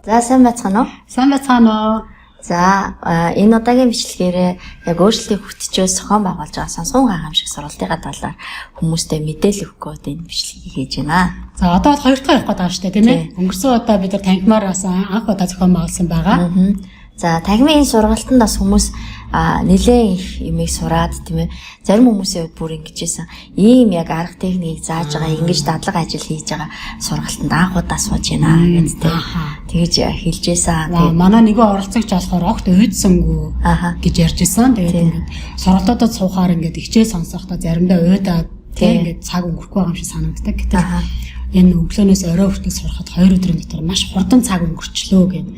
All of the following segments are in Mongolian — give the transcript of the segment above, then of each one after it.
За сайн байцгаана уу? Сайн байцгаана уу? За энэ удаагийн бичлэгээрээ яг өөрчлөлтийг хүртчихөөс зохион байгуулж байгаа сонсгон гайхамшиг сургалтынхаа талаар хүмүүстээ мэдээлэл өгөх гээд энэ бичлэгийг хийж байна. За одоо бол 2 дахь явах гээд байгаа шүү дээ, тийм ээ? Өнгөрсөн удаа бид нар танхимаар бас анх удаа зохион байгуулсан байгаа. За танхимын энэ сургалтанд бас хүмүүс нэлээд их юмыг сураад тийм ээ. Зарим хүмүүсийн хувьд бүр ингэж ийсэн ийм яг арга техникийг зааж байгаа ингэж дадлага ажил хийж байгаа сургалтанд анх удаа сууж байна гэдэг тэгж хэлжээсэн. Манай нэгэн оролцогч болохоор огт уйдсангүй гэж ярьжсэн. Тэгээд ингээд сургалтуудад суухаар ингээд хичээл сонсохдоо заримдаа уйдаад тийм ингээд цаг өнгөрөхгүй байгаа юм шиг санагддаг. Гэтэл энэ өглөөнөөс орой хүртэл сурахад 2 өдрийн дотор маш хурдан цаг өнгөрчлөө гэд.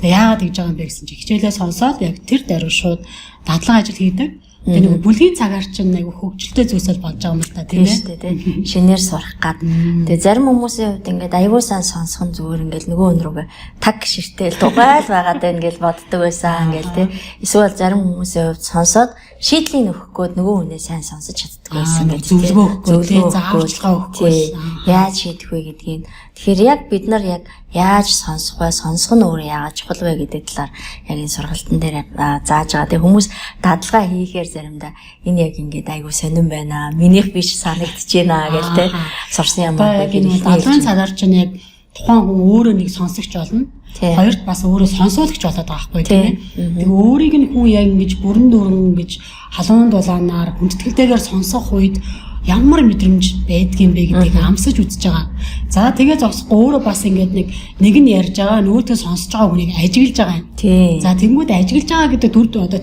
Тэгээ яагаад гэж байгаа юм бэ гэсэн чи хичээлээ сонсоод яг тэр даруй шууд дадлага ажил хийдэг. Тэгээ нөгөө бүлгийн цагаар чинь айгу хөгжилтэй зүйлсэл болж байгаа юм л та тийм ээ. Тийм. Шинээр сурах гад. Тэгээ зарим хүмүүсийн хувьд ингээд аюу сан сонсхон зүгээр ингээд нөгөө өнрөөгөө таг ширтэл тугайл байгаад байна гэж боддог байсан ингээл тийм. Эсвэл зарим хүмүүсийн хувьд сонсоод шийдлийн өгөх гээд нөгөө хүнээ сайн сонсож чаддаг байсан гэж зөвлөгөө зааварчилгаа өгөх байсан. Яаж шийдэх вэ гэдгийг. Тэгэхээр яг бид нар яг яаж сонсох вэ? Сонсох нь өөрөө яагаад чухал вэ гэдэг талаар яг энэ сургалтын дээр зааж байгаа. Тэгээ хүмүүс дадлага хийхээр заримдаа энэ яг ингээд айгу сонирн байна. Минийх биш санагдаж байна гэл те сурсан юм байна. Энэ дадлагын цагаар чинь яг тухайн хүн өөрөө нэг сонсогч болно. Хоёрт бас өөрөө сонсоолагч болоод байгаа байхгүй тийм ээ. Тэгээ өөрийг нь хүн яг ингэж бүрэн дүүрэн ингэж халуун дулаанаар хүндэтгэлтэйгээр сонсох үед ямар мэдрэмж байдгийм бэ гэдгийг амсаж үзэж байгаа. За тэгээ зогсохгүй өөрөө бас ингээд нэг нь ярьж байгаа нөгөөдөө сонсож байгаа хүнийг ажиглаж байгаа юм. За тэнгууд ажиглаж байгаа гэдэг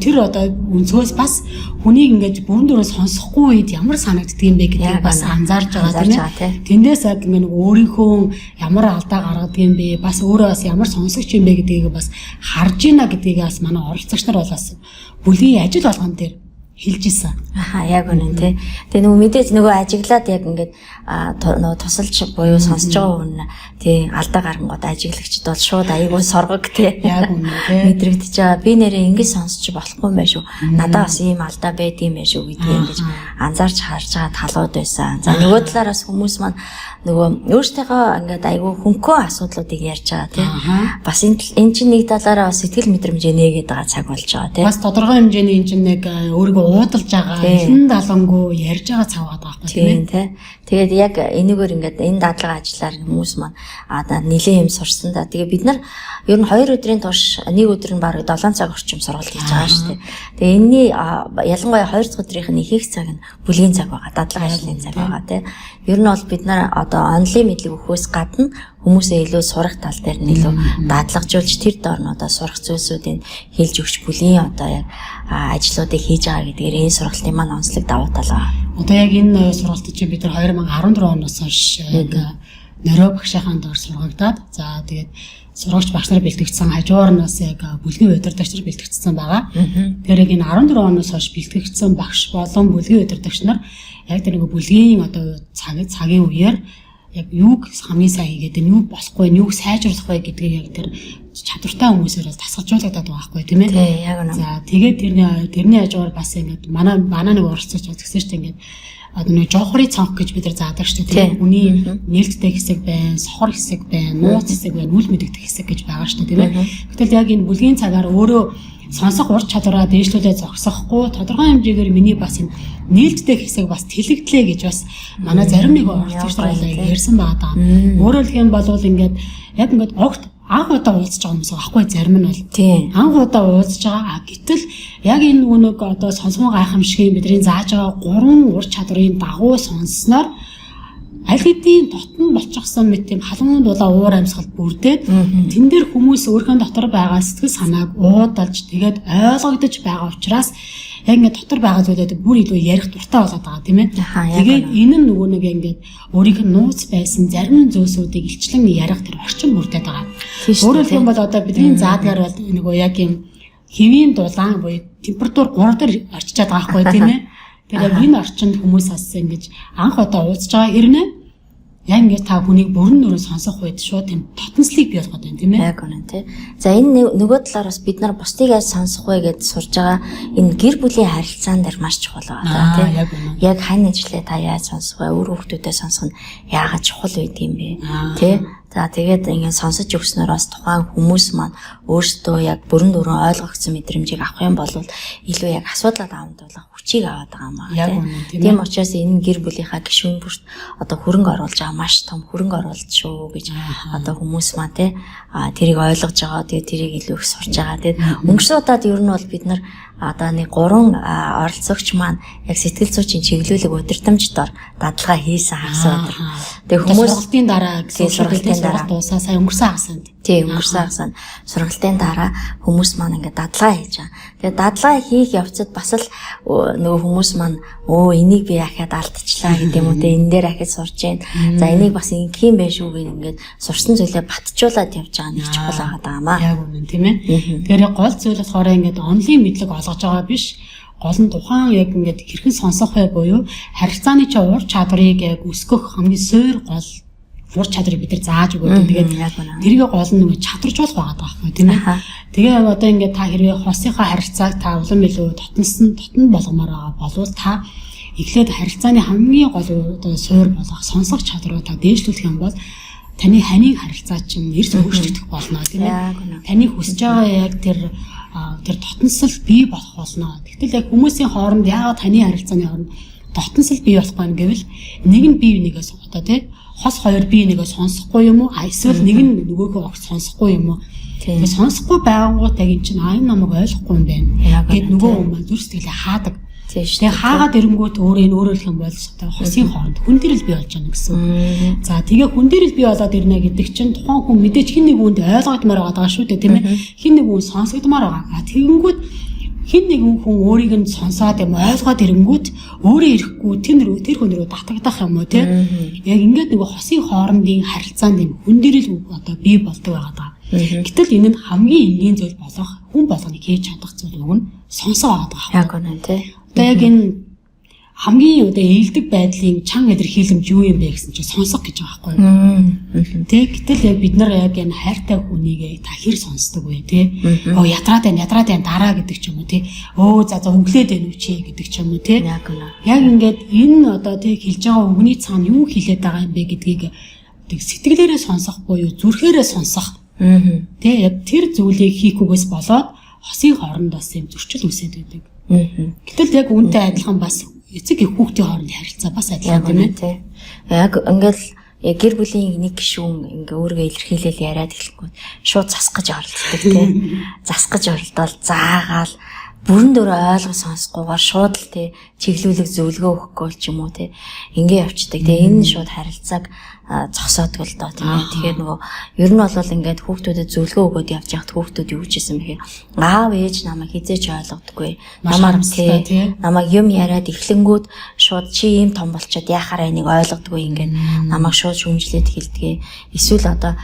тэр өнцгөөс бас хүнийг ингээд бүрэн дүүрэн сонсохгүй үед ямар санагддгийм бэ гэдгийг бас анзаарж байгаа тийм ээ. Тэндээс яг ингээд өөрийнхөө ямар алдаа гаргадгийм бэ бас өөрөө бас ямар сонсогч юм бэ гэдгийг бас харж ийна гэдгийг бас манай оролцогч нар болоос бүлгийн ажил болгон дээр хэлж исэн. Яг үнэн тий. Тэгээ нөгөө мэдээж нөгөө ажиглаад яг ингээд нөгөө тусалж буюу сонсож байгаа хүн тий алдаа гарангууд ажиглагчд бол шууд аягүй соргог тий. Яг үнэн тий. Мэдрэгдэж байгаа. Би нэрээ ингэж сонсож болохгүй юм байна шүү. Надад бас ийм алдаа байдгийм байх шүү гэдгийг ингэж анзаарч харж байгаа талууд байсан. За нөгөө талаараас хүмүүс маань нөгөө өөртөөгөө ингээд аягүй хөнгөө асуудлуудыг ярьж байгаа тий. Бас энэ чинь нэг талаараа бас сэтгэл мэдрэмжээ нээгээд байгаа цаг болж байгаа тий. Бас тодорхой хэмжээний энэ чинь нэг өөрийгөө уудалж байгаа хэн далангуу ярьж байгаа цаг байгаа байхгүй тийм ээ. Тэгээд яг энэгээр ингээд энэ дадлага ажиллаар хүмүүс маань нэлээд юм сурсан да. Тэгээ бид нар ер нь 2 өдрийн турш нэг өдөр нь бараг 7 цаг орчим сургалт хийж байгаа шүү дээ. Тэгээ энэний ялангуяа 2 дахь өдрийнх нь ихэнх цаг нь бүлгийн цаг байгаа. Дадлага ажлын цаг байгаа тийм. Ер нь бол бид нар одоо онлайн мэдлэг өгөхөөс гадна хүмүүсээ илүү сурах тал дээр нь илүү дадлагжуулж тэр доор нь одоо сурах зүйлсүүдийг хэлж өгч бүлийн одоо яг ажлуудыг хийж байгаа гэдгээр энэ сургалтын маань онцлог давуу тал байгаа. Одоо яг энэ сургалтыг чи бид нар 2014 оноос хойш яг нөрөө багшийнхаа доор сургагдаад за тэгээд сурагч багш нар бэлтгэгдсэн хажуурнаас яг бүлгийн удирдагч нар бэлтгэгдсэн байгаа. Тэгэхээр яг энэ 14 оноос хойш бэлтгэгдсэн багш болон бүлгийн удирдагч нар яг тэр нэг бүлгийн одоо цагийн үеэр яг юуг хамгийн сайн хийгээд юу болохгүй юуг сайжруулах вэ гэдгийг яг тэр чадвартай хүмүүсээр тасгалжуулагдаад байгаа байхгүй тийм ээ. Тий, яг үнэ. За тэгээд тэрний хажуугаар бас ингэж манай нэг оролцогч үзсэн шүү дээ ингэж одоо нэг жоохрын цонх гэж бид нар заадаг шүү дээ. Үний нээлттэй хэсэг байна, сохор хэсэг байна, нууц хэсэг байна, үл мэдэгдэх хэсэг гэж байгаа шүү дээ тийм ээ. Гэтэл яг энэ бүлгийн цагаар өөрөө сонсох ур чадвараа дээшлүүлээ зогсохгүй тодорхой хэмжээгээр миний бас энэ нээлттэй хэсэг бас тэлэгдлээ гэж бас манай зарим нэг оролцогч нар ярьсан байгаа. Өөрөөр хэлбэл бол ингээд яг ингээд огт анх удаа уулзж байгаа хүмүүс аахгүй зарим нь бол анх удаа уулзж байгаа. Гэтэл яг энэ нэг одоо сонсгон гайхамшигын бидний зааж байгаа 3 ур чадварын дагуу сонссноор аль хэдийн дотн болчихсон мэт тийм халуун дулаа уур амьсгал бүрдээд тэн дээр хүмүүс өөрхөн дотор байгаа сэтгэл санааг уудалж тэгээд ойлгогдож байгаа учраас яг ингээд дотор байгаа зүйлүүд бүр илүү ярих дуртай болоод байгаа тийм ээ. Тэгээд энэ нь нөгөө нэг ингээд өөрийнх нь нууц байсан зарим зүйлсүүдийг илчлэн ярих тэр орчин бүрдээд байгаа. Өөрөөр хэлбэл одоо бидний заадгаар бол нөгөө яг юм хэвийн дулаан буюу температур 3 дээр очиж байгаа байхгүй тийм ээ. Тэгэхээр яг энэ орчинд хүмүүс бас ингэж анх удаа уулзж байгаа хэрнээ яг ингээд та хүнийг бүрэн дүүрэн сонсох үед шууд тийм потенциалыг бий болгоод байна тийм ээ. Яг үнэн тий. За энэ нөгөө талаар бас бид нар бусдыг яаж сонсох вэ гэж сурж байгаа энэ гэр бүлийн харилцаан дээр маш чухал байгаа тий. Яг хань ажиллаа та яаж сонсох вэ? Өөр хүүхдүүдэд сонсох нь яагаад чухал байд юм бэ? Тий. За тэгээд ингээд сонсож өгснөөр бас тухайн хүмүүс маань өөрсдөө яг бүрэн дүрэн ойлгогдсон мэдрэмжийг авах юм бол илүү яг асуудлаад авах тулах хүчийг аваад байгаа юм аа. Тийм учраас энэ гэр бүлийнхаа гишүүн бүрт одоо хөрөнгө оруулж байгаа маш том хөрөнгө оруулж шүү гэж одоо хүмүүс маань тий тэрийг ойлгож байгаа. Тэгээд тэрийг илүү их сурж байгаа. Тэгээд өнгөрсөн удаад ер нь бол бид нар одоо нэг 3 оролцогч маань яг сэтгэл зүйчийн чиглүүлэг удирдамж дор дадлага хийсэн хагас өдөр. Тэгээд хүмүүс сургалтын дараа гэсэн сургалтын дараа дуусаа сая өнгөрсөн хагасанд. Тийм өнгөрсөн хагасанд сургалтын дараа хүмүүс маань ингээд дадлага хийж байгаа. Тэгээд дадлага хийх явцад бас л нөгөө хүмүүс маань энийг би ахаад алдчихлаа гэдэг юм уу те энэ дээр ахиж сурж байна. За энийг бас ингэх юм байх шүү гэх ингээд сурсан зүйлээ батжуулаад явж байгаа нэг чухал байгаа юм аа. Яг үнэн тийм ээ. Тэгэхээр гол зүйл болохоор ингээд онлайн мэдлэг олгож байгаа биш. Гол нь тухайн яг ингээд хэрхэн сонсох вэ буюу харилцааны ч уур чадварыг яг өсгөх хамгийн суур гол ур чадрыг бид нар зааж өгөөд тэгээд тэрийг гол нь нөгөө чадваржуулах байгаа байхгүй тийм ээ. Тэгээ одоо ингээд та хэрвээ хосынхаа харилцааг та улам илүү дотн болгомоор байгаа болвол та эхлээд харилцааны хамгийн гол одоо суур болох сонсох чадвараа та дээшлүүлэх юм бол таны ханийн харилцаа чинь эрс өөрчлөгдөх болно тийм ээ. Таны хүсэж байгаа яг тэр дотносол бий болох болно. Тэгтэл яг хүмүүсийн хооронд яагаад таны харилцааны хооронд дотносол бий болохгүй юм гэвэл нэг нь бие бинийгээс одоо тийм хос хоёр бие нэгээ сонсохгүй юм уу? Эсвэл нэг нь нөгөөхөө огт сонсохгүй юм уу? Тэгээ сонсохгүй байнгут яг эн чинь энэ намайг ойлгохгүй юм байна. Гэт нөгөө хүн маань зүрх сэтгэлээ хаадаг. Тэгээ хаагаад ирэнгүүт өөрөөлөх юм бол одоо хосын хооронд хүн дэрэл бий болж байна гэсэн. За тэгээ хүн дэрэл бий болоод ирнэ гэдэг чинь тухайн хүн мэдээж хин нэг хүнд ойлгогдмоор байгаа шүү дээ тийм ээ. Хин нэг хүн сонсогдмоор байгаа. Тэгэнгүүт хин нэгэн хүн өөрийг нь сонсоод юм ойлгоод ирэнгүүт өөрөө ирэхгүй тэр хүн рүү татагдах юм уу тийм. Яг ингээд нэг хосын хоорондын харилцаанд юм хүн дэрэл одоо бий болдог байгаа даа. Гэтэл энэ нь хамгийн энгийн зүйл болох хүн болгоныг хийж чадах зүйл үг нь сонсоо байгаа даа. Яг үнэн тийм. Одоо яг энэ хамгийн одоо ээлдэг байдлын чанга илэрхийлэмж юу юм бэ гэсэн чинь сонсох гэж байгаа байхгүй юу? Тэг гэтэл яг бид нар яг энэ хайртай хүнийг та хэр сонсдог вэ те? Ядраад байна дараа гэдэг ч юм уу те? За өглөөд байна уу чи гэдэг ч юм уу те? Яг ингээд энэ одоо тэг хэлж байгаа үгний цаана юу хэлээд байгаа юм бэ гэдгийг тэг сэтгэлээрээ сонсох буюу зүрхээрээ сонсох. Тэ яг тэр зүйлийг хийхгүйгээс болоод хосын хооронд бас юм зөрчил үсээд байдаг. Гэтэл яг үүнтэй адилхан бас эцэг их хүүхдийн хоорондын харилцаа бас адилхан тийм ээ. Яг ингээл гэр бүлийн нэг гишүүн ингээ өөрийгөө илэрхийлэл яриад эхлэхгүй шууд засгаж оролцдог тийм. Засгаж оролдоод заагаал бүрэн дүр ойлгож сонсохгүйгээр шууд л тий чиглүүлэг зөвлөгөө өгөхгүй ч юм уу тий ингээ явцдаг. Тэгээ энэ шууд харилцааг зогсоодгоо л доо тийм ээ. Тэгэхээр нөгөө ер нь бол ингээд хүүхдүүдэд зөвлөгөө өгөөд явж яхад хүүхдүүд юу гэжсэн бэхээр аав ээж намайг хизээч ойлгодоггүй. Намайг юм яриад эхлэнгүүд шууд чи ийм том болчоод яхаараа энийг ойлгодоггүй ингээд намайг шууд шүмжлээд хэлдэг. Эсвэл одоо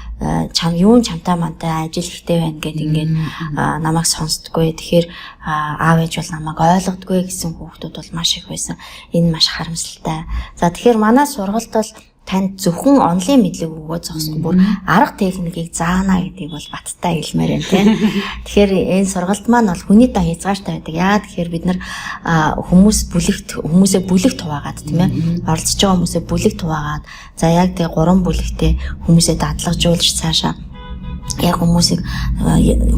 чамтай мантай ажил ихтэй байна гэд ингээд намайг сонсдоггүй. Тэгэхээр аав ээж бол намайг ойлгодоггүй гэсэн хүүхдүүд бол маш их байсан. Энэ маш харамсалтай. За тэгэхээр манай сургалт бол танд зөвхөн онлайн мэдлэг өгөө зогсохгүй бүр арга техникийг заана гэдгийг бол баттай хэлмээр байна тийм. Тэгэхээр энэ сургалт маань бол хүний та хязгаартай байдаг. Яагаад тэгэхээр бид нар хүмүүсээ бүлэгт хуваагаад тийм ээ. Оролцож байгаа хүмүүсээ бүлэгт хуваагаад за яг тэг 3 бүлэгтээ хүмүүсээ дадлагжуулж цаашаа яг хүмүүсийг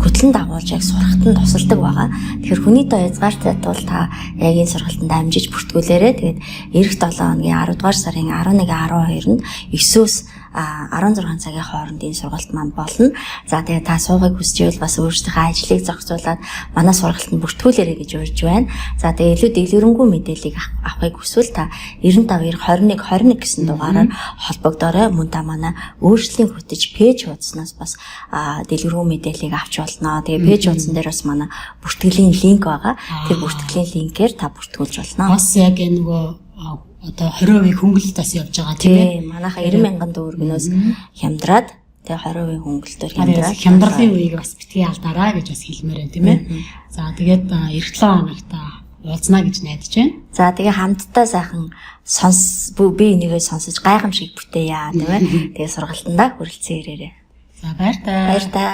хөтлөн дагуулж яг сургалтанд тусалдаг байгаа. Тэгэхээр хүний тоо хязгаартай тул та яг энэ сургалтанд амжиж бүртгүүлээрэ. Тэгээд эх 7 хоногийн 10 дугаар сарын 11, 12-нд 9-өөс 16 цагийн хооронд энэ сургалт маань болно. За тэгээд та суугыг хүсчихвэл бас өөрсдийнхөө ажлыг зохицуулаад манай сургалтанд бүртгүүлээрэ гэж урьж байна. За тэгээд илүү дэлгэрэнгүй мэдээллийг авахыг хүсвэл та 99 21 21 гэсэн дугаараар холбогдоорой. Мөн та манай өөрчлөлийн хөтөж пэйж хуудаснаас бас дэлгэрэнгүй мэдээллийг авч болно. Тэгээд пэйж хуудсан дээр бас манай бүртгэлийн линк байгаа. Тэр бүртгэлийн линкээр та бүртгүүлж болно. Бас яг нөгөө одоо 20% хөнгөлөлт бас явж байгаа тийм ээ. Манайха 90,000 төгрөгнөөс хямдраад тэгээ 20% хөнгөлөлтөөр хямдрлын үеийг бас битгий алдаараа гэж бас хэлмээр байна тийм ээ. За тэгээд эх 7 хоногт уулзнаа гэж найдаж байна. За тэгээ хамтдаа сайхан би энийгээ сонсож гайхамшиг бүтээе тийм ээ. Тэгээ сургалтандаа хүрэлцэн ирээрэй. За баяр таа. Баяр таа.